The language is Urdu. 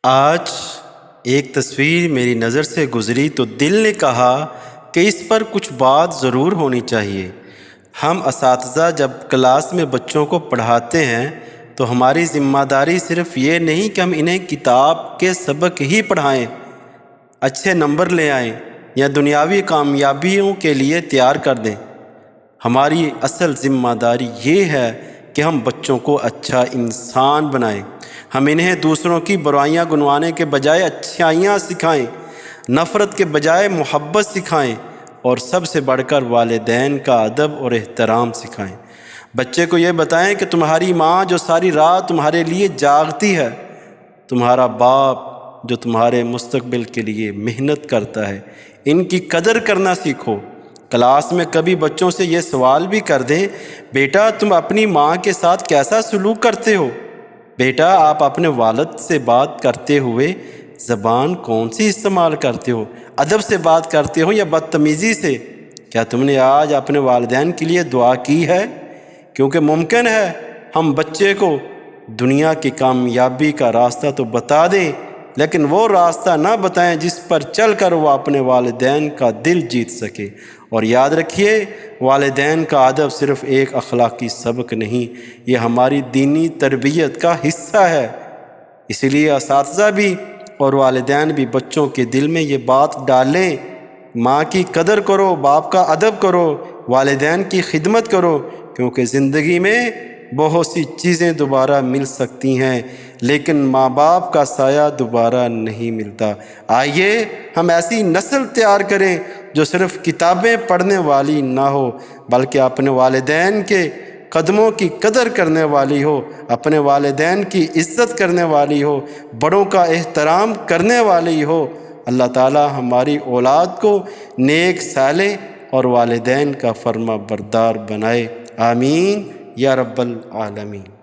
آج ایک تصویر میری نظر سے گزری تو دل نے کہا کہ اس پر کچھ بات ضرور ہونی چاہیے۔ ہم اساتذہ جب کلاس میں بچوں کو پڑھاتے ہیں تو ہماری ذمہ داری صرف یہ نہیں کہ ہم انہیں کتاب کے سبق ہی پڑھائیں، اچھے نمبر لے آئیں یا دنیاوی کامیابیوں کے لیے تیار کر دیں۔ ہماری اصل ذمہ داری یہ ہے کہ ہم بچوں کو اچھا انسان بنائیں۔ ہم انہیں دوسروں کی برائیاں گنوانے کے بجائے اچھائیاں سکھائیں، نفرت کے بجائے محبت سکھائیں، اور سب سے بڑھ کر والدین کا ادب اور احترام سکھائیں۔ بچے کو یہ بتائیں کہ تمہاری ماں جو ساری رات تمہارے لیے جاگتی ہے، تمہارا باپ جو تمہارے مستقبل کے لیے محنت کرتا ہے، ان کی قدر کرنا سیکھو۔ کلاس میں کبھی بچوں سے یہ سوال بھی کر دیں، بیٹا تم اپنی ماں کے ساتھ کیسا سلوک کرتے ہو؟ بیٹا آپ اپنے والد سے بات کرتے ہوئے زبان کون سی استعمال کرتے ہو؟ ادب سے بات کرتے ہو یا بدتمیزی سے؟ کیا تم نے آج اپنے والدین کے لیے دعا کی ہے؟ کیونکہ ممکن ہے ہم بچے کو دنیا کی کامیابی کا راستہ تو بتا دیں، لیکن وہ راستہ نہ بتائیں جس پر چل کر وہ اپنے والدین کا دل جیت سکے۔ اور یاد رکھیے، والدین کا ادب صرف ایک اخلاقی سبق نہیں، یہ ہماری دینی تربیت کا حصہ ہے۔ اسی لیے اساتذہ بھی اور والدین بھی بچوں کے دل میں یہ بات ڈالیں، ماں کی قدر کرو، باپ کا ادب کرو، والدین کی خدمت کرو، کیونکہ زندگی میں بہت سی چیزیں دوبارہ مل سکتی ہیں لیکن ماں باپ کا سایہ دوبارہ نہیں ملتا۔ آئیے ہم ایسی نسل تیار کریں جو صرف کتابیں پڑھنے والی نہ ہو بلکہ اپنے والدین کے قدموں کی قدر کرنے والی ہو، اپنے والدین کی عزت کرنے والی ہو، بڑوں کا احترام کرنے والی ہو۔ اللہ تعالی ہماری اولاد کو نیک صالح اور والدین کا فرما بردار بنائے، آمین یا رب العالمین۔